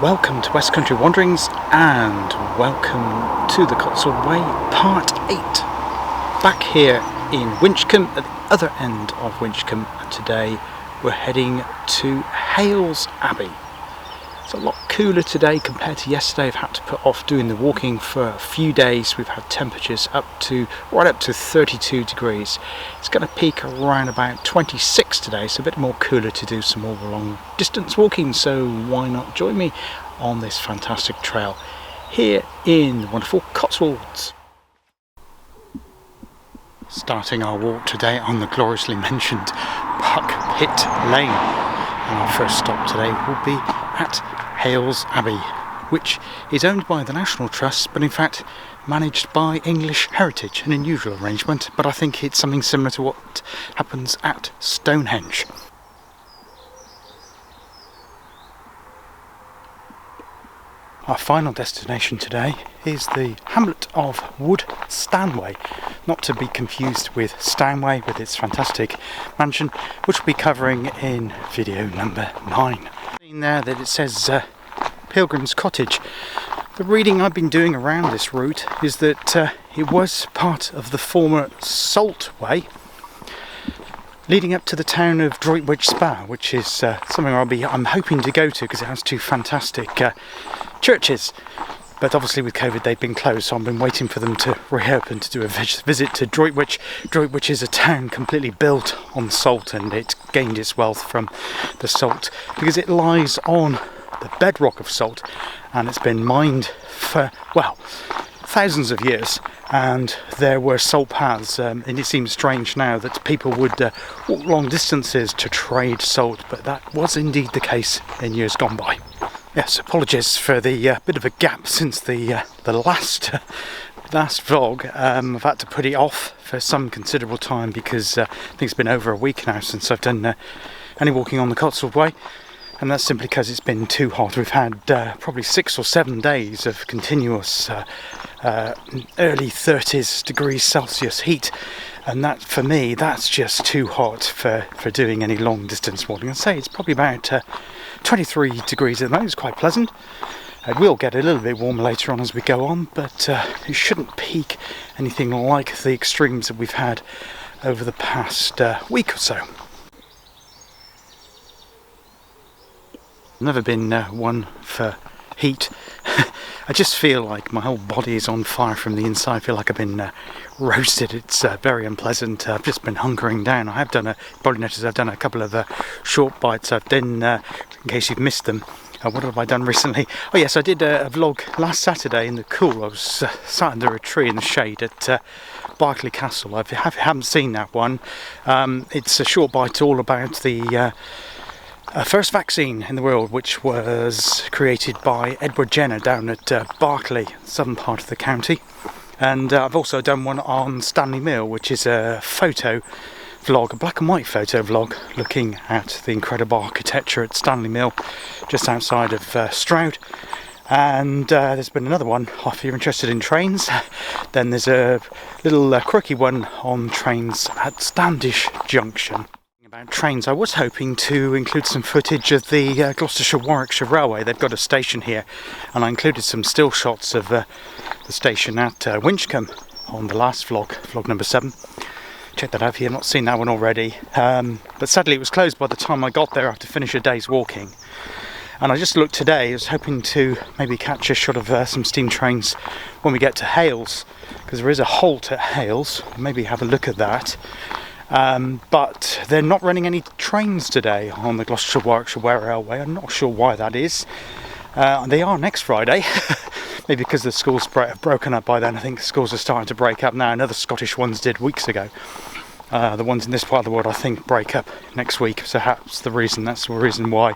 Welcome to West Country Wanderings and welcome to the Cotswold Way Part 8. Back here in Winchcombe, at the other end of Winchcombe, and today we're heading to Hales Abbey. It's a lot cooler today compared to yesterday. I've had to put off doing the walking for a few days. We've had temperatures right up to 32 degrees. It's going to peak around about 26 today, so a bit more cooler to do some more long distance walking, so why not join me on this fantastic trail here in the wonderful Cotswolds. Starting our walk today on the gloriously mentioned Buck Pit Lane, and our first stop today will be at Hales Abbey, which is owned by the National Trust but in fact managed by English Heritage, an unusual arrangement, but I think it's something similar to what happens at Stonehenge. Our final destination today is the hamlet of Wood Stanway, not to be confused with Stanway with its fantastic mansion, which we'll be covering in video number 9. Seen there that it says Pilgrim's Cottage. The reading I've been doing around this route is that it was part of the former Salt Way, leading up to the town of Droitwich Spa, which is something I'm hoping to go to because it has two fantastic churches. But obviously with COVID they've been closed, so I've been waiting for them to reopen to do a visit to Droitwich. Droitwich is a town completely built on salt, and it gained its wealth from the salt because it lies on the bedrock of salt, and it's been mined for, well, thousands of years, and there were salt paths, and it seems strange now that people would walk long distances to trade salt, but that was indeed the case in years gone by. Yes, apologies for the bit of a gap since the last vlog. I've had to put it off for some considerable time because I think it's been over a week now since I've done any walking on the Cotswold Way, and that's simply because it's been too hot. We've had probably 6 or 7 days of continuous early 30s degrees Celsius heat, and that, for me, that's just too hot for doing any long distance walking. I'd say it's probably about 23 degrees at the moment. It's quite pleasant. It will get a little bit warmer later on as we go on, but it shouldn't peak anything like the extremes that we've had over the past week or so. I've never been one for heat. I just feel like my whole body is on fire from the inside. I feel like I've been roasted. It's very unpleasant. I've just been hunkering down. Probably noticed I've done a couple of short bites. I've done, in case you've missed them, what have I done recently? Oh yes, I did a vlog last Saturday in the cool. I was sat under a tree in the shade at Berkeley Castle. If you haven't seen that one, it's a short bite all about the first vaccine in the world, which was created by Edward Jenner down at Berkeley, southern part of the county. And I've also done one on Stanley Mill, which is a photo vlog, a black and white photo vlog, looking at the incredible architecture at Stanley Mill, just outside of Stroud. And there's been another one, if you're interested in trains. Then there's a little quirky one on trains at Standish Junction. About trains, I was hoping to include some footage of the Gloucestershire Warwickshire Railway. They've got a station here, and I included some still shots of the station at Winchcombe on the last vlog number 7. Check that out if you've not seen that one already. But sadly it was closed by the time I got there after finish a day's walking. And I just looked today, I was hoping to maybe catch a shot of some steam trains when we get to Hayles, because there is a halt at Hayles. Maybe have a look at that. But they're not running any trains today on the Gloucestershire Warwickshire Railway. I'm not sure why that is. They are next Friday. Maybe because the schools have broken up by then. I think schools are starting to break up now, and other Scottish ones did weeks ago. The ones in this part of the world, I think, break up next week, so that's the reason why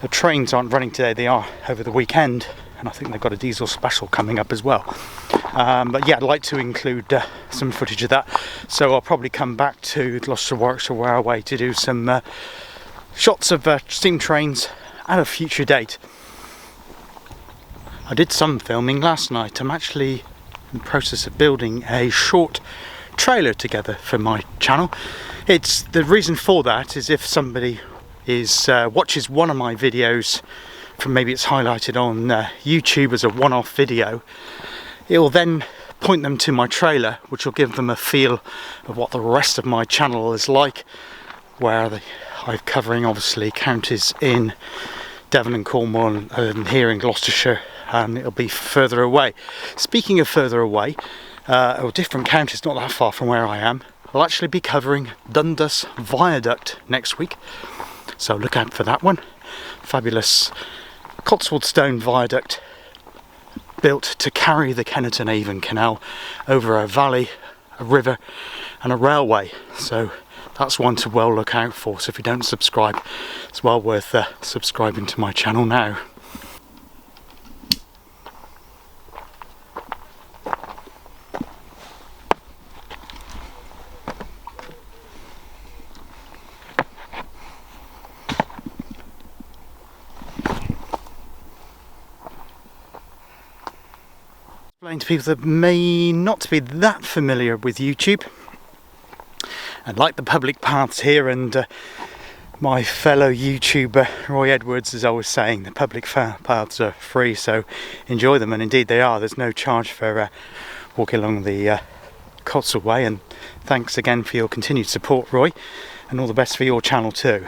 the trains aren't running today. They are over the weekend, and I think they've got a diesel special coming up as well. But yeah, I'd like to include some footage of that, so I'll probably come back to Gloucestershire Warwickshire Railway to do some shots of steam trains at a future date. I did some filming last night. I'm actually in the process of building a short trailer together for my channel. The reason for that is if somebody watches one of my videos from maybe it's highlighted on YouTube as a one-off video, it will then point them to my trailer, which will give them a feel of what the rest of my channel is like, where I'm covering obviously counties in Devon and Cornwall and here in Gloucestershire, and it'll be further away. Speaking of further away, or different counties not that far from where I am, I'll actually be covering Dundas Viaduct next week, so look out for that one. Fabulous Cotswold stone viaduct built to carry the Kennet and Avon Canal over a valley, a river and a railway, so that's one to well look out for. So if you don't subscribe, it's well worth subscribing to my channel now. To people that may not be that familiar with YouTube, and like the public paths here, and my fellow YouTuber Roy Edwards is always saying the public paths are free, so enjoy them, and indeed they are. There's no charge for walking along the Cotswold Way, and thanks again for your continued support, Roy, and all the best for your channel too.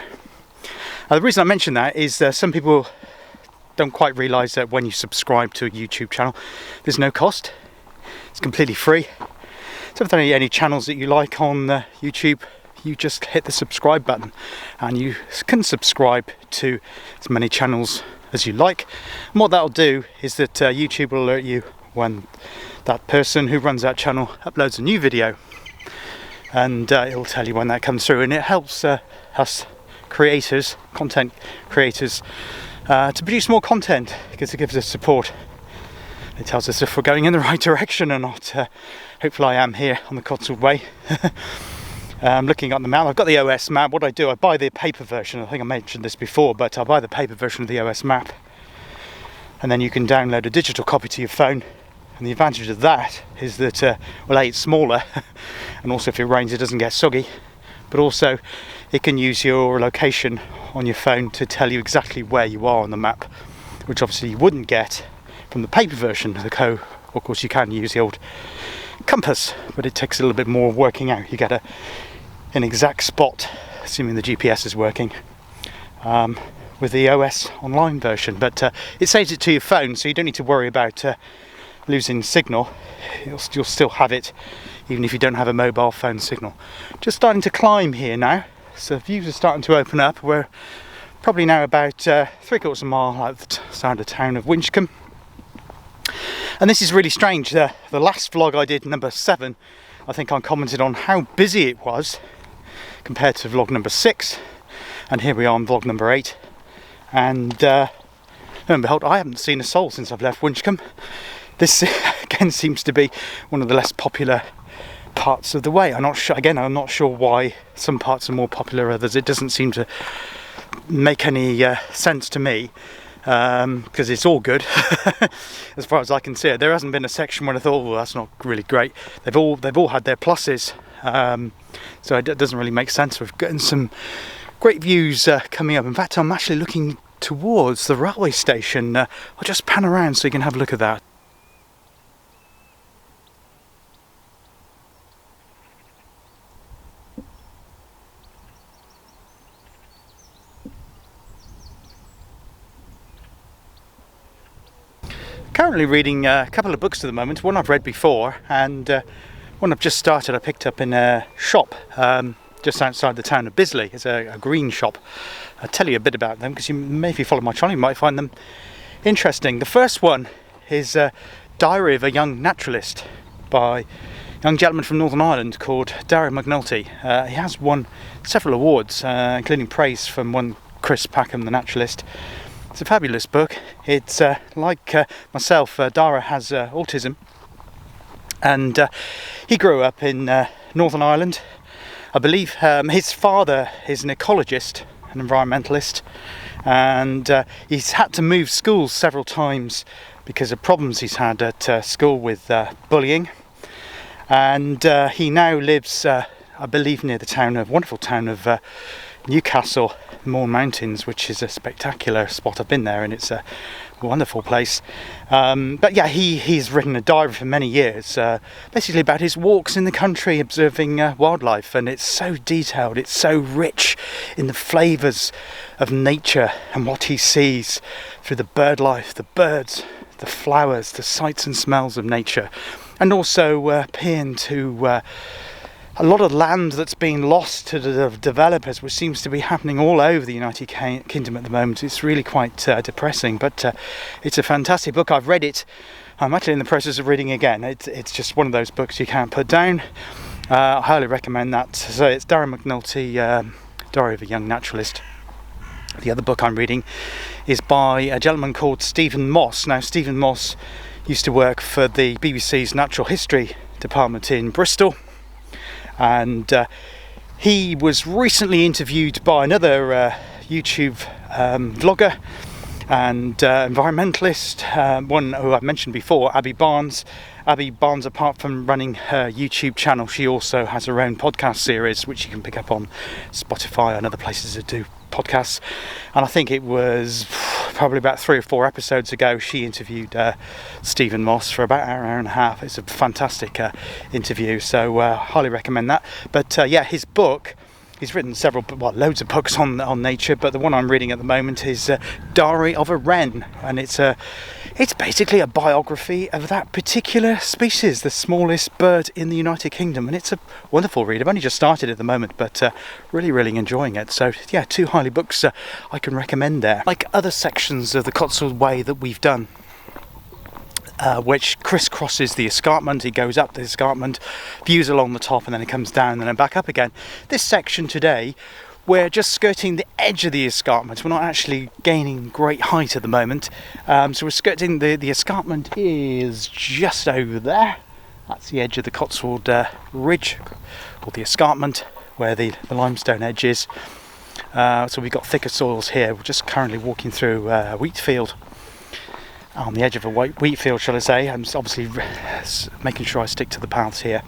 The reason I mention that is some people don't quite realise that when you subscribe to a YouTube channel, there's no cost. It's completely free. So if there are any channels that you like on YouTube, you just hit the subscribe button and you can subscribe to as many channels as you like. And what that'll do is that YouTube will alert you when that person who runs that channel uploads a new video, and it'll tell you when that comes through, and it helps us creators, content creators, to produce more content, because it gives us support. It tells us if we're going in the right direction or not. Hopefully I am here on the Cotswold Way. Looking at the map, I've got the OS map. What I do, I buy the paper version. I think I mentioned this before, but I buy the paper version of the OS map, and then you can download a digital copy to your phone. And the advantage of that is that, well, A, it's smaller, and also if it rains it doesn't get soggy, but also it can use your location on your phone to tell you exactly where you are on the map, which obviously you wouldn't get from the paper version of the code. Of course you can use the old compass, but it takes a little bit more working out. You get an exact spot, assuming the GPS is working, with the OS online version, but it saves it to your phone, so you don't need to worry about losing signal. You'll still have it even if you don't have a mobile phone signal. Just starting to climb here now, so views are starting to open up. We're probably now about 3/4 of a mile outside the town of Winchcombe, and this is really strange. The last vlog I did, number 7, I think I commented on how busy it was compared to vlog number 6, and here we are on vlog number 8, and lo and behold, I haven't seen a soul since I've left Winchcombe. This again seems to be one of the less popular parts of the way. I'm not sure why some parts are more popular than others. It doesn't seem to make any sense to me, because it's all good as far as I can see it. There hasn't been a section where I thought, well, that's not really great. They've all had their pluses, so it doesn't really make sense. We've gotten some great views coming up. In fact, I'm actually looking towards the railway station. I'll just pan around so you can have a look at that. Currently reading a couple of books at the moment. One I've read before, and one I've just started. I picked up in a shop just outside the town of Bisley. It's a green shop. I'll tell you a bit about them, because if you follow my channel you might find them interesting. The first one is Diary of a Young Naturalist by a young gentleman from Northern Ireland called Dara McAnulty. He has won several awards, including praise from one Chris Packham, the Naturalist. It's a fabulous book. It's like myself, Dara has autism, and he grew up in Northern Ireland. I believe his father is an ecologist, an environmentalist, and he's had to move schools several times because of problems he's had at school with bullying, and he now lives, I believe, near the wonderful town of Newcastle. Mourne Mountains, which is a spectacular spot. I've been there and it's a wonderful place. But yeah, he's written a diary for many years, basically about his walks in the country observing wildlife, and it's so detailed, it's so rich in the flavours of nature and what he sees through the bird life, the birds, the flowers, the sights and smells of nature, and also peering to a lot of land that's been lost to the developers, which seems to be happening all over the United Kingdom at the moment. It's really quite depressing, but it's a fantastic book. I've read it. I'm actually in the process of reading again. It's just one of those books you can't put down. I highly recommend that. So it's Dara McAnulty, Diary of a Young Naturalist. The other book I'm reading is by a gentleman called Stephen Moss. Now, Stephen Moss used to work for the BBC's Natural History department in Bristol, and he was recently interviewed by another YouTube vlogger and environmentalist, one who I've mentioned before, Abby Barnes. Abby Barnes, apart from running her YouTube channel, she also has her own podcast series, which you can pick up on Spotify and other places that do podcasts. And I think it was probably about 3 or 4 episodes ago, she interviewed Stephen Moss for about an hour and a half. It's a fantastic interview, so highly recommend that. But yeah, his book, he's written loads of books on nature, but the one I'm reading at the moment is Diary of a Wren, and it's basically a biography of that particular species, the smallest bird in the United Kingdom, and it's a wonderful read. I've only just started at the moment, but really enjoying it. So yeah, 2 highly books I can recommend there. Like other sections of the Cotswold Way that we've done, which crisscrosses the escarpment. He goes up the escarpment, views along the top, and then it comes down and then back up again. This section today, we're just skirting the edge of the escarpment. We're not actually gaining great height at the moment, so we're skirting the escarpment is just over there. That's the edge of the Cotswold Ridge, or the escarpment, where the limestone edge is. So we've got thicker soils here. We're just currently walking through a wheat field, on the edge of a wheat field, shall I say. I'm obviously making sure I stick to the paths here.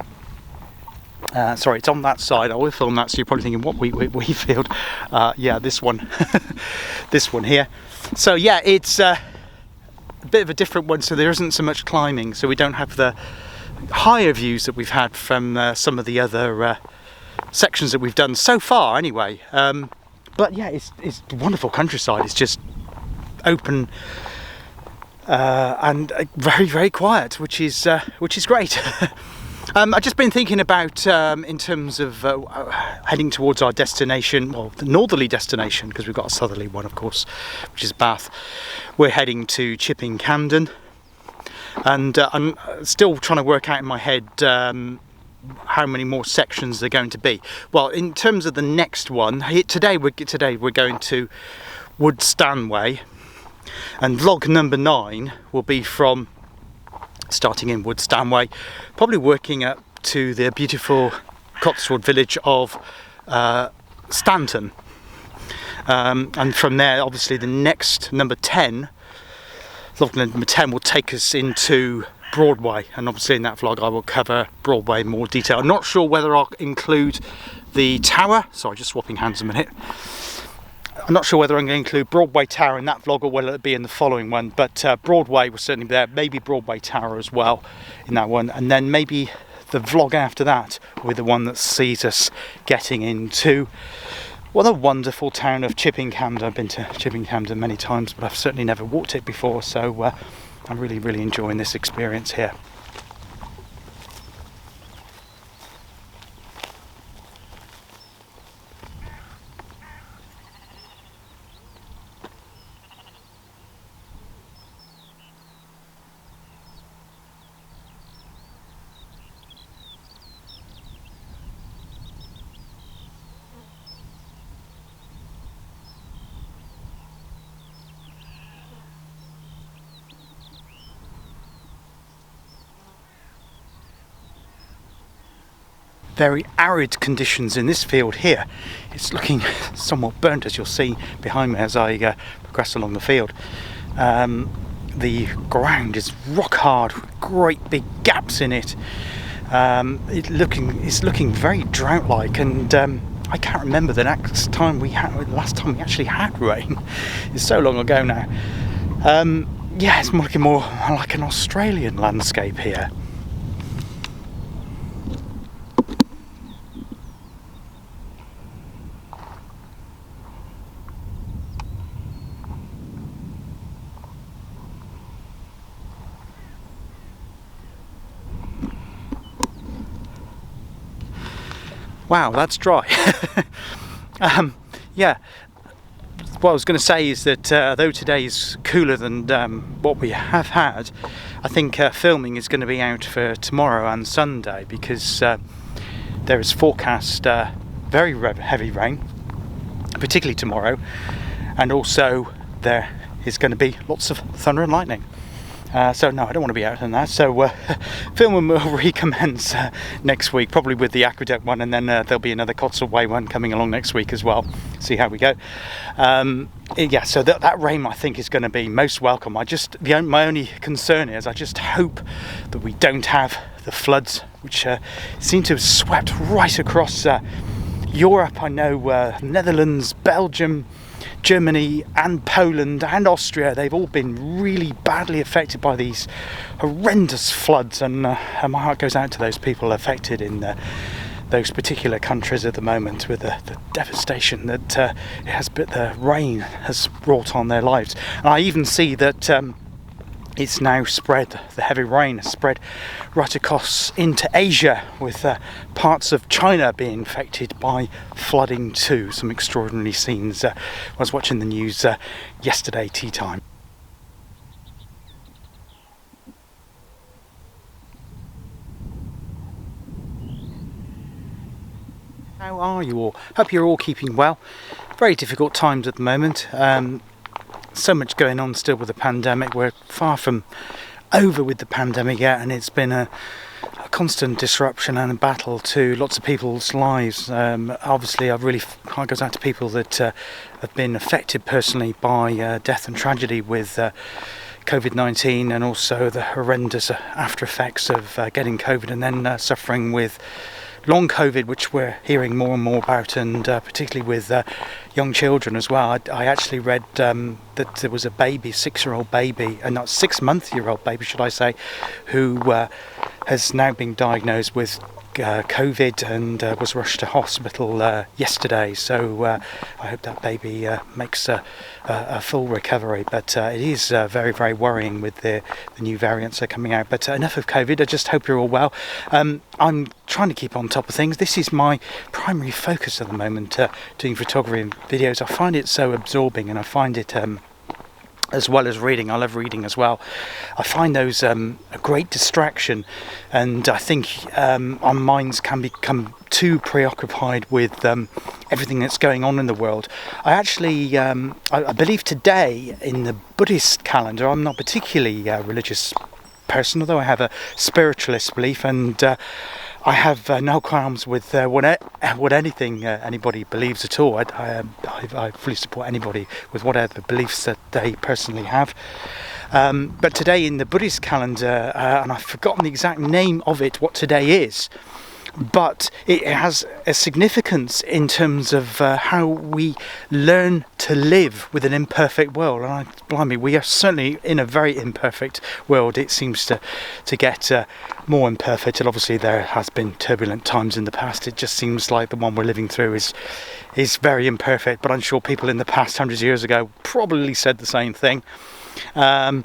Sorry, it's on that side. I will film that, so you're probably thinking, what wheat field? Yeah, this one. This one here. So yeah, it's a bit of a different one, so there isn't so much climbing, so we don't have the higher views that we've had from some of the other sections that we've done so far anyway. But yeah, it's wonderful countryside. It's just open and very quiet, which is great. I've just been thinking about, in terms of heading towards our destination, well, the northerly destination, because we've got a southerly one, of course, which is Bath. We're heading to Chipping Campden, and I'm still trying to work out in my head how many more sections they're going to be. Well, in terms of the next one, today we're going to Wood Stanway, and vlog number 9 will be from starting in Wood Stanway, probably working up to the beautiful Cotswold village of Stanton, and from there, obviously, the next number 10, vlog number 10, will take us into Broadway, and obviously in that vlog I will cover Broadway in more detail. I'm not sure whether I'll include the tower. Sorry, just swapping hands a minute. I'm not sure whether I'm going to include Broadway Tower in that vlog or whether it be in the following one, but Broadway was certainly there, maybe Broadway Tower as well in that one, and then maybe the vlog after that with the one that sees us getting into, well, the wonderful town of Chipping Campden. I've been to Chipping Campden many times, but I've certainly never walked it before, so I'm really enjoying this experience here. Very arid conditions in this field here. It's looking somewhat burnt, as you'll see behind me as I progress along the field. The ground is rock hard with great big gaps in it. It's looking very drought-like, and I can't remember the last time we actually had rain. It's so long ago now. Yeah, it's looking more like an Australian landscape here. Wow, that's dry. Yeah, what I was going to say is that though today is cooler than what we have had, I think filming is going to be out for tomorrow and Sunday, because there is forecast very heavy rain, particularly tomorrow, and also there is going to be lots of thunder and lightning. So no, I don't want to be out on that. So filming will recommence next week, probably with the Aqueduct one, and then there'll be another Cotswold Way one coming along next week as well. See how we go. Yeah, so that rain I think is going to be most welcome. My only concern is I just hope that we don't have the floods which seem to have swept right across Europe. I know Netherlands, Belgium, Germany and Poland and Austria, they've all been really badly affected by these horrendous floods, and my heart goes out to those people affected in those particular countries at the moment, with the devastation that the rain has brought on their lives. And I even see that it's now spread, the heavy rain has spread right across into Asia, with parts of China being affected by flooding too. Some extraordinary scenes. I was watching the news yesterday, tea time. How are you all? Hope you're all keeping well. Very difficult times at the moment. So much going on still with the pandemic. We're far from over with the pandemic yet, and it's been a constant disruption and a battle to lots of people's lives. Obviously, heart goes out to people that have been affected personally by death and tragedy with COVID-19, and also the horrendous after effects of getting COVID and then suffering with long COVID, which we're hearing more and more about, and particularly with young children as well. I actually read that there was a baby, 6-year-old baby, and not 6-month-year-old baby, should I say, who has now been diagnosed with COVID and was rushed to hospital yesterday. So I hope that baby makes a full recovery. But it is very, very worrying with the new variants that are coming out. But enough of COVID. I just hope you're all well. I'm trying to keep on top of things. This is my primary focus at the moment, doing photography and videos. I find it so absorbing, and I find it as well as reading. I love reading as well. I find those a great distraction, and I think our minds can become too preoccupied with everything that's going on in the world. I actually, I believe today in the Buddhist calendar, I'm not particularly religious person, although I have a spiritualist belief, and I have no qualms with what anything anybody believes at all. I fully support anybody with whatever beliefs that they personally have. But today in the Buddhist calendar, and I've forgotten the exact name of it, what today is, but it has a significance in terms of how we learn to live with an imperfect world. And blimey, we are certainly in a very imperfect world. It seems to get more imperfect, and obviously there has been turbulent times in the past. It just seems like the one we're living through is very imperfect, but I'm sure people in the past, hundreds of years ago, probably said the same thing. Yeah,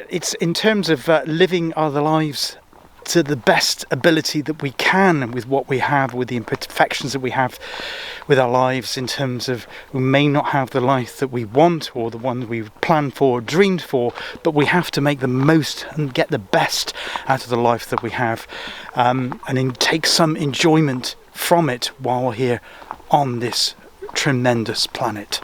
it's in terms of living our lives to the best ability that we can with what we have, with the imperfections that we have with our lives, in terms of we may not have the life that we want or the one we planned for, dreamed for, but we have to make the most and get the best out of the life that we have, and then take some enjoyment from it while we're here on this tremendous planet.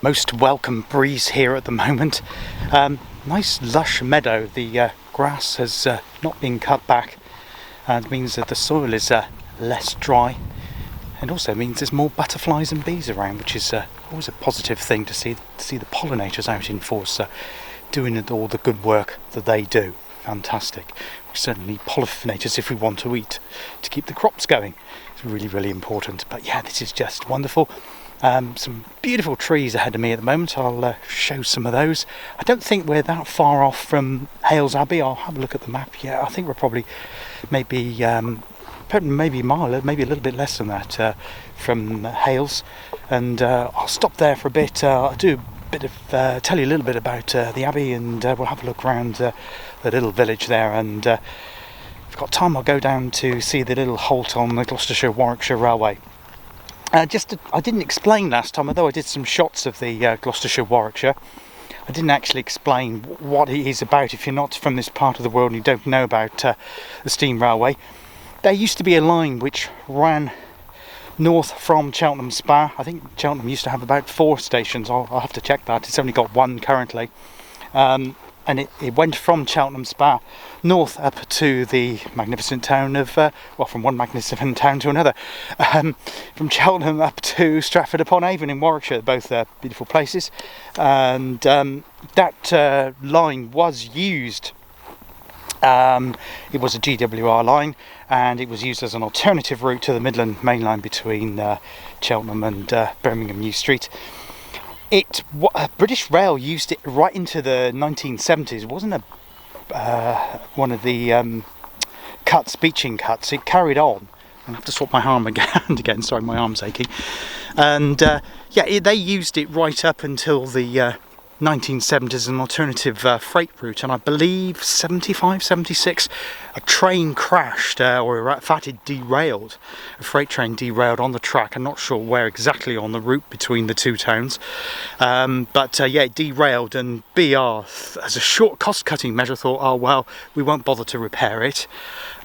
Most welcome breeze here at the moment. Nice lush meadow. The grass has not been cut back, and it means that the soil is less dry, and also means there's more butterflies and bees around, which is always a positive thing to see the pollinators out in force, doing all the good work that they do. Fantastic. We certainly need pollinators if we want to eat, to keep the crops going. It's really, really important. But yeah, this is just wonderful. Some beautiful trees ahead of me at the moment. I'll show some of those. I don't think we're that far off from Hales Abbey. I'll have a look at the map. Yeah, I think we're probably maybe a mile, maybe a little bit less than that from Hales. And I'll stop there for a bit. I'll do a bit of tell you a little bit about the Abbey, and we'll have a look around the little village there. And if I've got time, I'll go down to see the little halt on the Gloucestershire Warwickshire Railway. I didn't explain last time, although I did some shots of the Gloucestershire Warwickshire. I didn't actually explain what it is about. If you're not from this part of the world and you don't know about the steam railway, there used to be a line which ran north from Cheltenham Spa. I think Cheltenham used to have about 4 stations. I'll have to check that. It's only got 1 currently. And it went from Cheltenham Spa north up to the magnificent town of, from one magnificent town to another. From Cheltenham up to Stratford-upon-Avon in Warwickshire, both beautiful places. And that line was used. It was a GWR line, and it was used as an alternative route to the Midland Main Line between Cheltenham and Birmingham New Street. British Rail used it right into the 1970s. It wasn't one of the beaching cuts. It carried on. I have to swap my arm again. Sorry, my arm's aching. And they used it right up until the 1970s as an alternative freight route. And I believe 75, 76, a train crashed, or in fact it derailed. A freight train derailed on the track. I'm not sure where exactly on the route between the 2 towns, but it derailed, and BR, as a short cost-cutting measure, thought, oh well, we won't bother to repair it.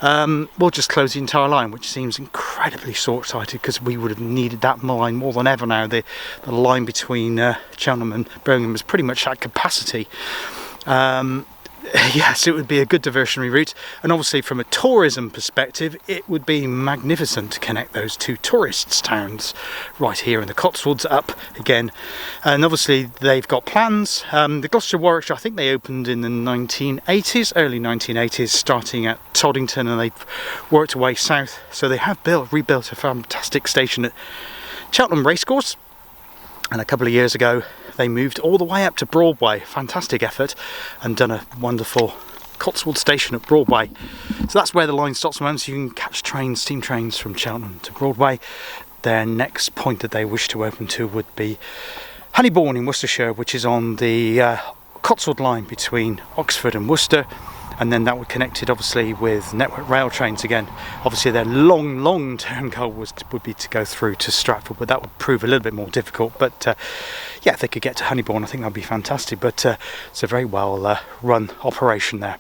We'll just close the entire line, which seems incredibly short-sighted, because we would have needed that line more than ever now. The line between Cheltenham and Birmingham is pretty much at capacity. Yes, it would be a good diversionary route, and obviously from a tourism perspective it would be magnificent to connect those 2 tourists' towns right here in the Cotswolds up again. And obviously they've got plans. The Gloucestershire Warwickshire, I think they opened in the 1980s, early 1980s, starting at Toddington, and they've worked away south. So they have rebuilt a fantastic station at Cheltenham Racecourse, and a couple of years ago they moved all the way up to Broadway. Fantastic effort, and done a wonderful Cotswold station at Broadway. So that's where the line stops from, so you can catch steam trains from Cheltenham to Broadway. Their next point that they wish to open to would be Honeybourne in Worcestershire, which is on the Cotswold line between Oxford and Worcester, and then that would connect it obviously with Network Rail trains again. Obviously their long-term goal would be to go through to Stratford, but that would prove a little bit more difficult. But if they could get to Honeybourne, I think that would be fantastic. But it's a very well run operation there.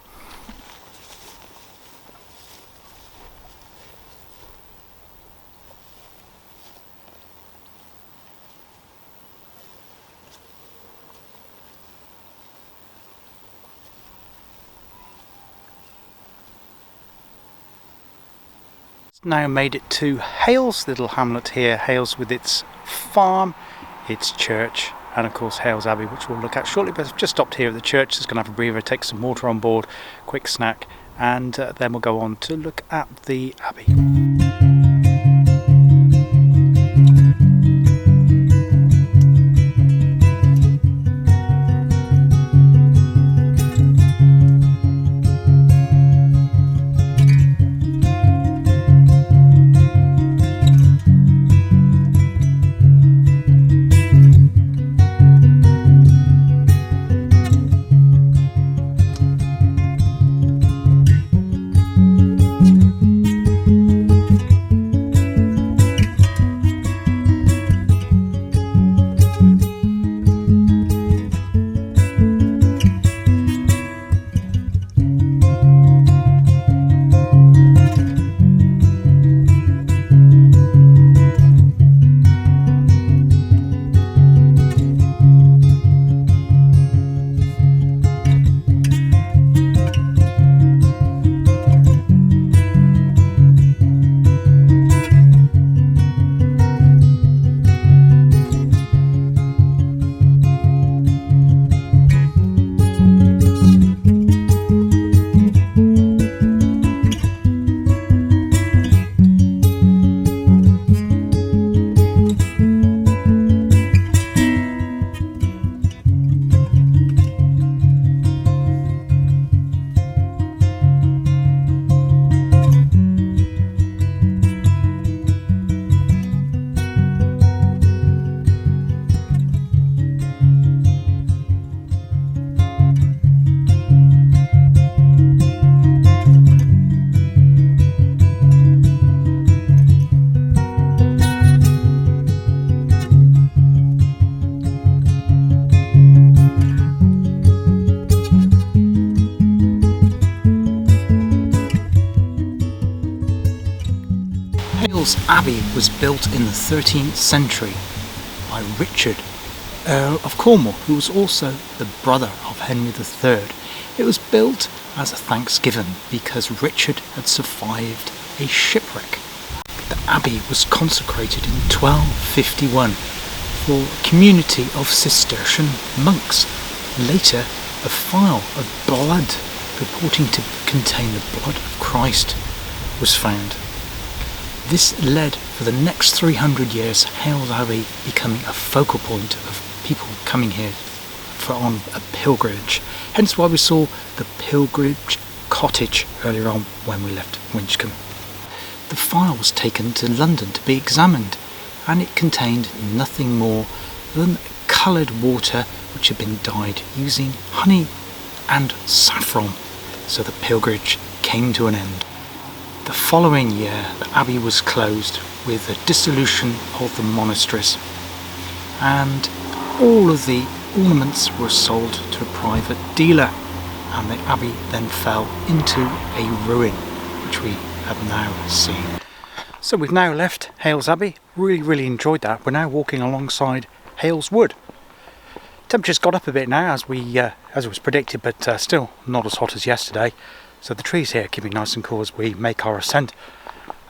Now made it to Hales, little hamlet here, Hales, with its farm, its church, and of course Hales Abbey, which we'll look at shortly. But I've just stopped here at the church, just going to have a breather, take some water on board, quick snack, and then we'll go on to look at the Abbey. Hales Abbey was built in the 13th century by Richard, Earl of Cornwall, who was also the brother of Henry III. It was built as a thanksgiving because Richard had survived a shipwreck. The abbey was consecrated in 1251 for a community of Cistercian monks. Later, a phial of blood purporting to contain the blood of Christ was found. This led for the next 300 years Hales Abbey becoming a focal point of people coming here on a pilgrimage. Hence why we saw the pilgrimage cottage earlier on when we left Winchcombe. The phial was taken to London to be examined, and it contained nothing more than coloured water which had been dyed using honey and saffron, so the pilgrimage came to an end. The following year the abbey was closed with the dissolution of the monasteries, and all of the ornaments were sold to a private dealer, and the abbey then fell into a ruin, which we have now seen. So we've now left Hales Abbey. Really enjoyed that. We're now walking alongside Hales Wood. Temperature's got up a bit now, as it was predicted, but still not as hot as yesterday. So the trees here keep me nice and cool as we make our ascent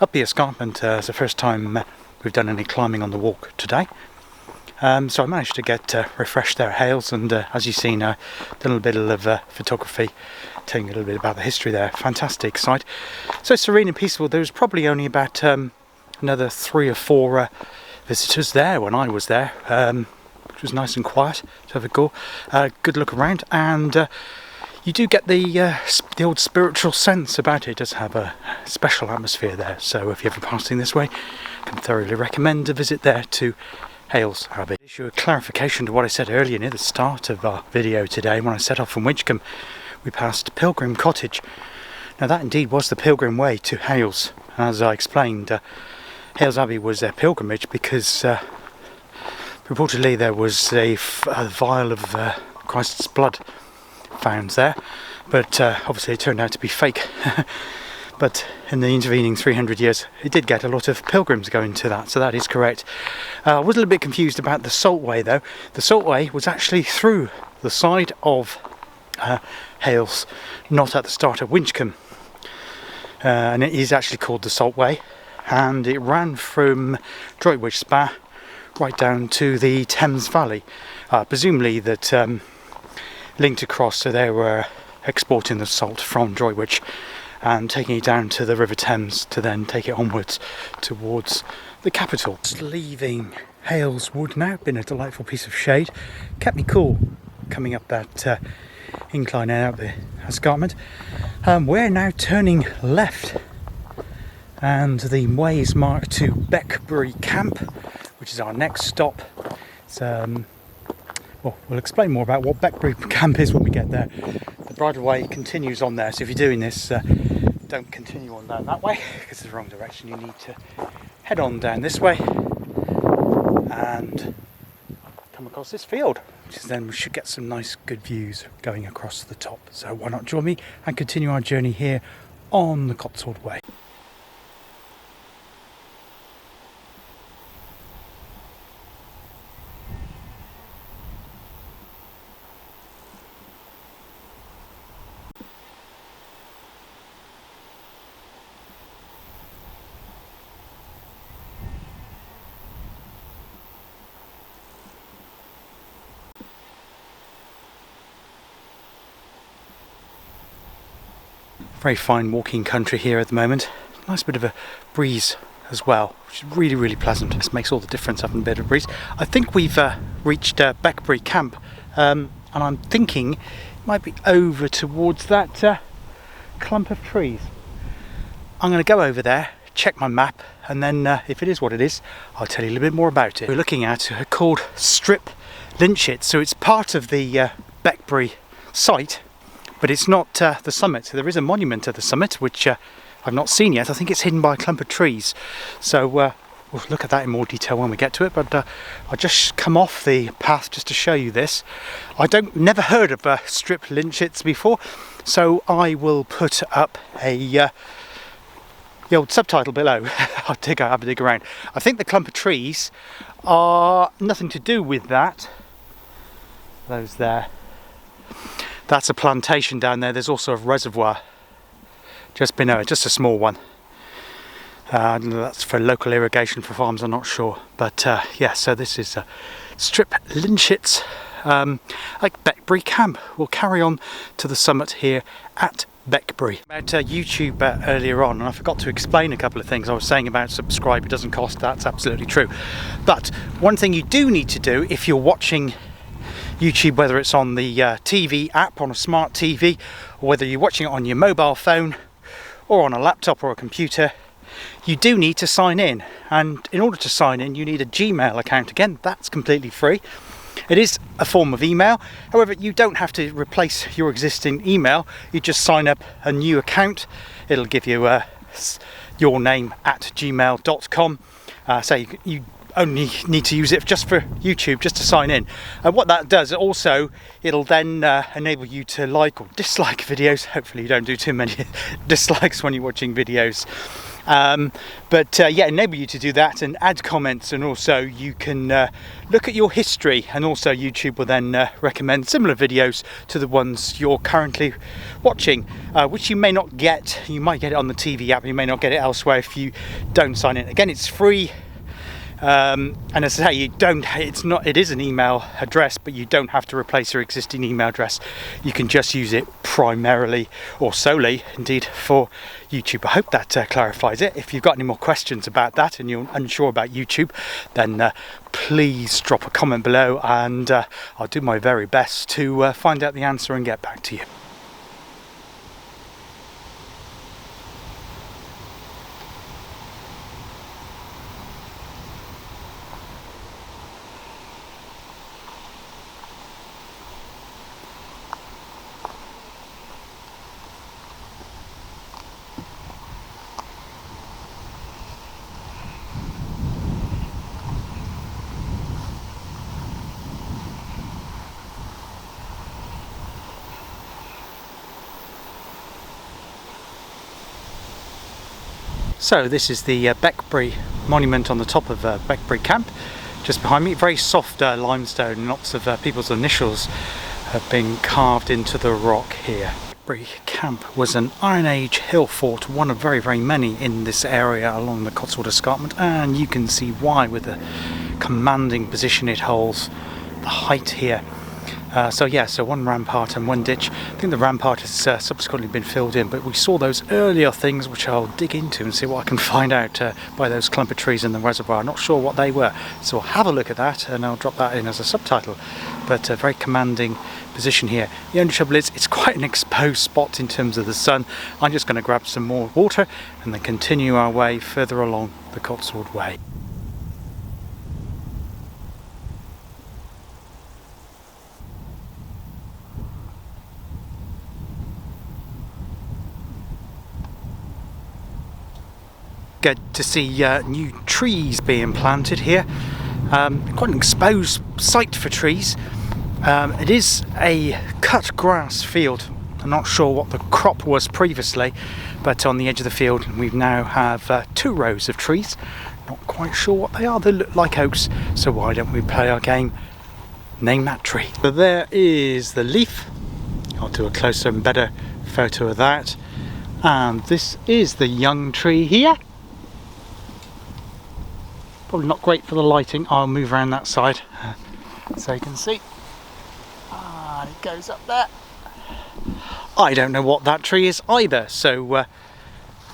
up the escarpment. It's the first time we've done any climbing on the walk today. So I managed to get refreshed there at Hales, and as you've seen, done a little bit of photography, telling you a little bit about the history there. Fantastic site. So serene and peaceful. There was probably only about another 3 or 4 visitors there when I was there, which was nice and quiet to have a good look around, and you do get the old spiritual sense about it. It does have a special atmosphere there, so if you're ever passing this way, I can thoroughly recommend a visit there to Hales Abbey. Issue a clarification to what I said earlier near the start of our video today. When I set off from Winchcombe, we passed Pilgrim Cottage. Now that indeed was the Pilgrim Way to Hales. As I explained, Hales Abbey was their pilgrimage because purportedly there was a vial of Christ's blood found there, but obviously it turned out to be fake. But in the intervening 300 years it did get a lot of pilgrims going to that, so that is correct. I was a little bit confused about the Salt Way though. The Salt Way was actually through the side of Hales, not at the start of Winchcombe, and it is actually called the Salt Way, and it ran from Droitwich Spa right down to the Thames Valley, presumably that linked across, so they were exporting the salt from Droitwich and taking it down to the River Thames to then take it onwards towards the capital. Just leaving Hales Wood now, been a delightful piece of shade, kept me cool coming up that incline and out the escarpment. We're now turning left, and the way is marked to Beckford Camp, which is our next stop. It's, well, we'll explain more about what Beckford Camp is when we get there. The bridleway continues on there, so if you're doing this, don't continue on down that way because it's the wrong direction. You need to head on down this way and come across this field, which is then we should get some nice good views going across the top. So why not join me and continue our journey here on the Cotswold Way. Very fine walking country here at the moment. Nice bit of a breeze as well, which is really pleasant. This makes all the difference, having a bit of breeze. I think we've reached Beckford Camp, and I'm thinking it might be over towards that clump of trees. I'm going to go over there, check my map, and then if it is what it is, I'll tell you a little bit more about it. We're looking at called Strip Lynchet, so it's part of the Beckford site, but it's not the summit. There is a monument at the summit which I've not seen yet. I think it's hidden by a clump of trees, so we'll look at that in more detail when we get to it. But I'll just come off the path just to show you this. Never heard of Strip Lynchets before, so I will put up the old subtitle below. I'll have a dig around. I think the clump of trees are nothing to do with that. Those there. That's a plantation down there. There's also a reservoir just below it, just a small one. That's for local irrigation for farms, I'm not sure. But yeah, so this is Strip Linshits at Beckford Camp. We'll carry on to the summit here at Beckford. About YouTube earlier on, and I forgot to explain a couple of things. I was saying about subscribe, it doesn't cost, that's absolutely true. But one thing you do need to do if you're watching YouTube, whether it's on the TV app, on a smart TV, or whether you're watching it on your mobile phone or on a laptop or a computer, you do need to sign in. And in order to sign in, you need a Gmail account. Again, that's completely free. It is a form of email. However, you don't have to replace your existing email. You just sign up a new account. It'll give you your name at gmail.com. So you only need to use it just for YouTube, just to sign in. And what that does also, it'll then enable you to like or dislike videos. Hopefully you don't do too many dislikes when you're watching videos. Yeah, enable you to do that and add comments, and also you can look at your history, and also YouTube will then recommend similar videos to the ones you're currently watching, which you may not get. You might get it on the TV app, you may not get it elsewhere if you don't sign in. Again, it's free. And as I say, it is an email address, but you don't have to replace your existing email address. You can just use it primarily or solely indeed for YouTube. I hope that clarifies it. If you've got any more questions about that and you're unsure about YouTube, then please drop a comment below, and I'll do my very best to find out the answer and get back to you. So this is the Beckford monument on the top of Beckford Camp, just behind me. Very soft limestone, lots of people's initials have been carved into the rock here. Beckford Camp was an Iron Age hill fort, one of very, very many in this area along the Cotswold escarpment, and you can see why with the commanding position it holds, the height here. So one rampart and one ditch. I think the rampart has subsequently been filled in, but we saw those earlier things which I'll dig into and see what I can find out by those clump of trees in the reservoir. I'm not sure what they were, so I'll have a look at that and I'll drop that in as a subtitle. But a very commanding position here. The only trouble is it's quite an exposed spot in terms of the sun. I'm just going to grab some more water and then continue our way further along the Cotswold Way. Good to see new trees being planted here. Quite an exposed site for trees. It is a cut grass field. I'm not sure what the crop was previously, but on the edge of the field we now have 2 rows of trees. Not quite sure what they are. They look like oaks, so why don't we play our game, name that tree. So there is the leaf. I'll do a closer and better photo of that. And this is the young tree here. Probably not great for the lighting. I'll move around that side so you can see. And it goes up there. I don't know what that tree is either, so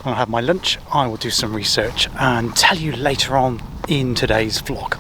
I'll have my lunch, I will do some research and tell you later on in today's vlog.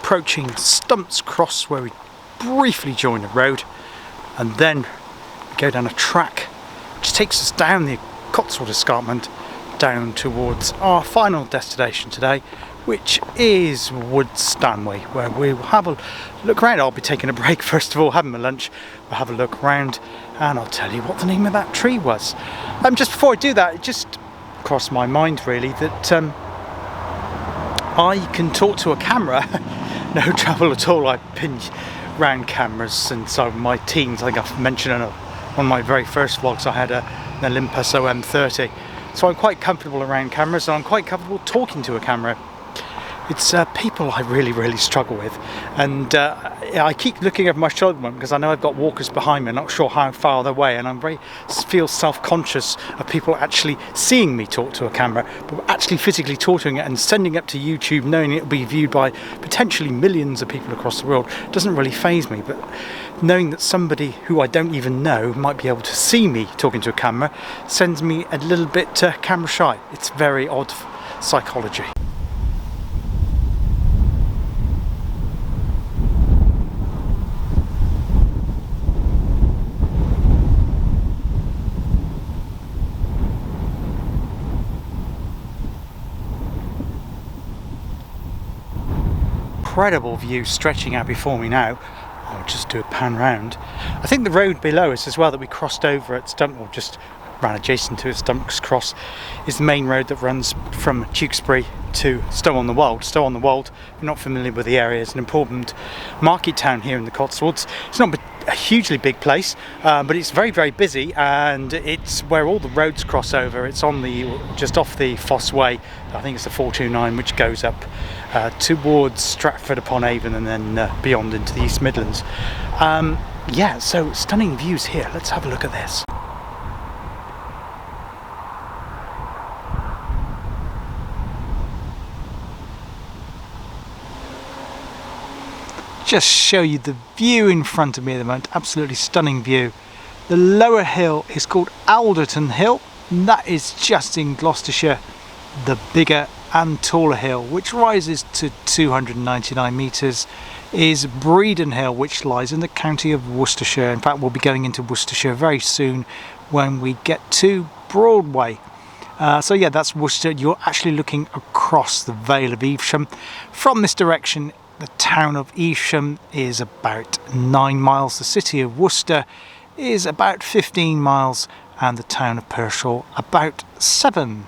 Approaching Stumps Cross, where we briefly join the road, and then we go down a track which takes us down the Cotswold escarpment down towards our final destination today, which is Stanway, where we'll have a look around. I'll be taking a break first of all, having my lunch, we'll have a look around, and I'll tell you what the name of that tree was. Just before I do that, it just crossed my mind really that I can talk to a camera, no trouble at all. I've been around cameras since my teens. I think I've mentioned on one of my very first vlogs I had an Olympus OM30, so I'm quite comfortable around cameras, and I'm quite comfortable talking to a camera. It's people I really struggle with, and I keep looking over my shoulder because I know I've got walkers behind me. I'm not sure how far they're away, and I feel self-conscious of people actually seeing me talk to a camera, but actually physically talking it and sending it to YouTube, knowing it'll be viewed by potentially millions of people across the world, doesn't really faze me. But knowing that somebody who I don't even know might be able to see me talking to a camera sends me a little bit camera shy. It's very odd psychology. Incredible view stretching out before me now. I'll just do a pan round. I think the road below us as well that we crossed over at Stump, or just ran adjacent to Stump's Cross, is the main road that runs from Tewkesbury to Stow-on-the-Wold. Stow-on-the-Wold, if you're not familiar with the area, is an important market town here in the Cotswolds. It's not a hugely big place, but it's very busy, and it's where all the roads cross over. It's on just off the Foss Way. I think it's the 429, which goes up towards Stratford upon Avon and then beyond into the East Midlands. Yeah, so stunning views here. Let's have a look at this. Just show you the view in front of me at the moment. Absolutely stunning view. The lower hill is called Alderton Hill, and that is just in Gloucestershire. The bigger and taller hill, which rises to 299 metres, is Bredon Hill, which lies in the county of Worcestershire. In fact, we'll be going into Worcestershire very soon when we get to Broadway. So yeah, that's Worcester. You're actually looking across the Vale of Evesham. From this direction, the town of Evesham is about 9 miles. The city of Worcester is about 15 miles, and the town of Pershore about 7.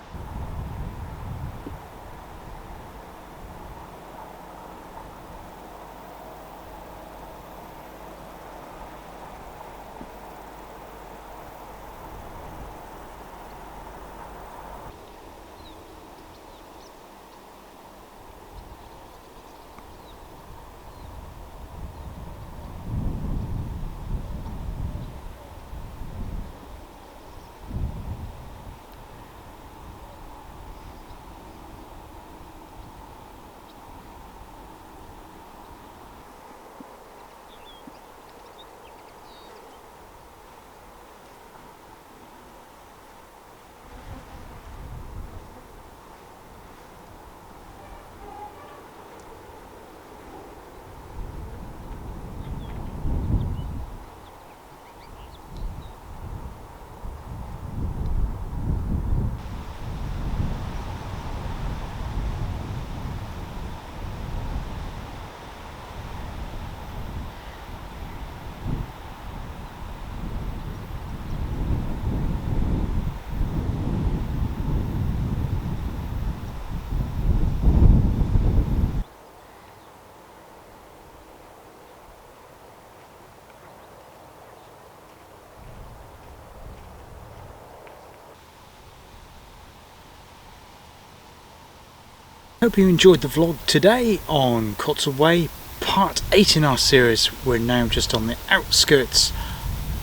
Hope you enjoyed the vlog today on Cotswold Way, part 8 in our series. We're now just on the outskirts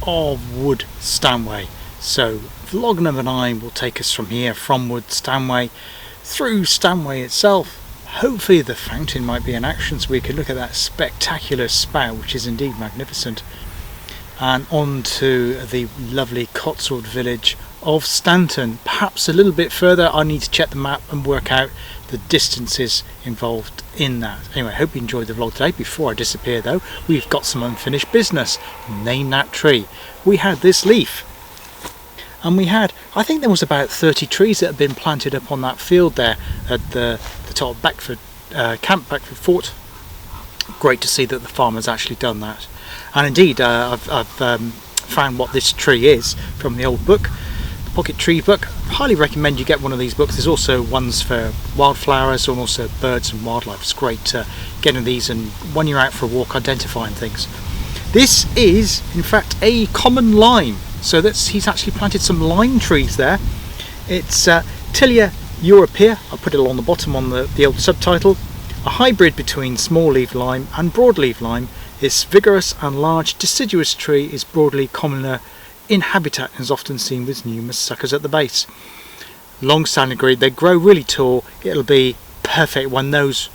of Stanway. So vlog number 9 will take us from here, from Stanway, through Stanway itself. Hopefully the fountain might be in action so we can look at that spectacular spout, which is indeed magnificent, and on to the lovely Cotswold village of Stanton. Perhaps a little bit further. I need to check the map and work out the distances involved in that. Anyway, I hope you enjoyed the vlog today. Before I disappear though, we've got some unfinished business. Name that tree. We had this leaf, and we had, I think there was about 30 trees that had been planted up on that field there at the top of Beckford Camp, Beckford Fort. Great to see that the farmer's actually done that. And indeed, I've found what this tree is from the old book, the Pocket Tree book. Highly recommend you get one of these books. There's also ones for wildflowers and also birds and wildlife. It's great getting these and when you're out for a walk identifying things. This is in fact a common lime, so he's actually planted some lime trees there. It's Tilia europea. I'll put it along the bottom on the old subtitle. A hybrid between small leaf lime and broadleaf lime. This vigorous and large deciduous tree is broadly commoner in habitat and is often seen with numerous suckers at the base. Long-standing breed, they grow really tall. It'll be perfect when those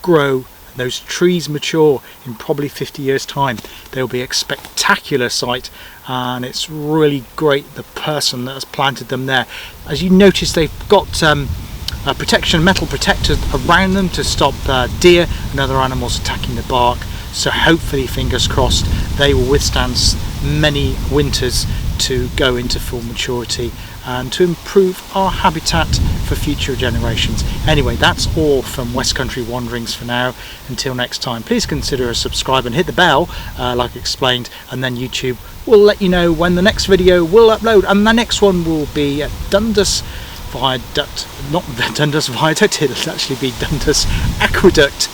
grow, those trees mature in probably 50 years time. They'll be a spectacular sight, and it's really great the person that has planted them there. As you notice, they've got metal protectors around them to stop deer and other animals attacking the bark. So hopefully, fingers crossed, they will withstand many winters to go into full maturity and to improve our habitat for future generations. Anyway, that's all from West Country Wanderings for now. Until next time, please consider a subscribe and hit the bell, like explained, and then YouTube will let you know when the next video will upload. And the next one will be at Dundas Viaduct, not Dundas Viaduct, it'll actually be Dundas Aqueduct,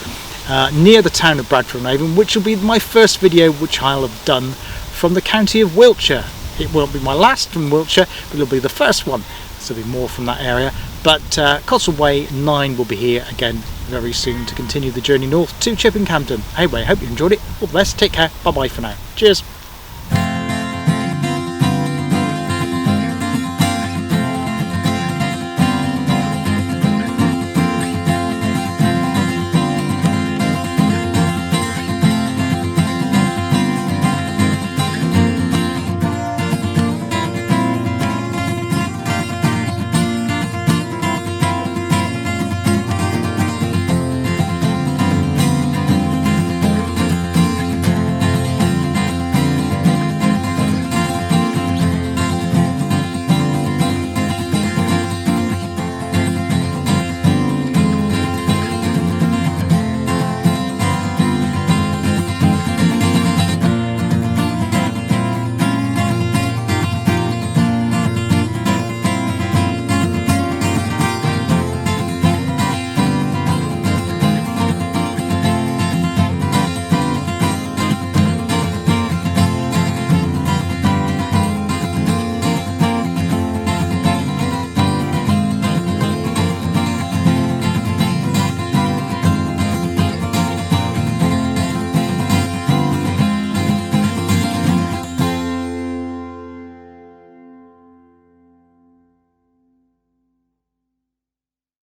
near the town of Bradford-on-Avon, which will be my first video which I'll have done from the county of Wiltshire. It won't be my last from Wiltshire, but it'll be the first one, so there'll be more from that area. But Cotswold Way 9 will be here again very soon to continue the journey north to Chipping Campden. Anyway, I hope you enjoyed it. All the best, take care, bye bye for now. Cheers.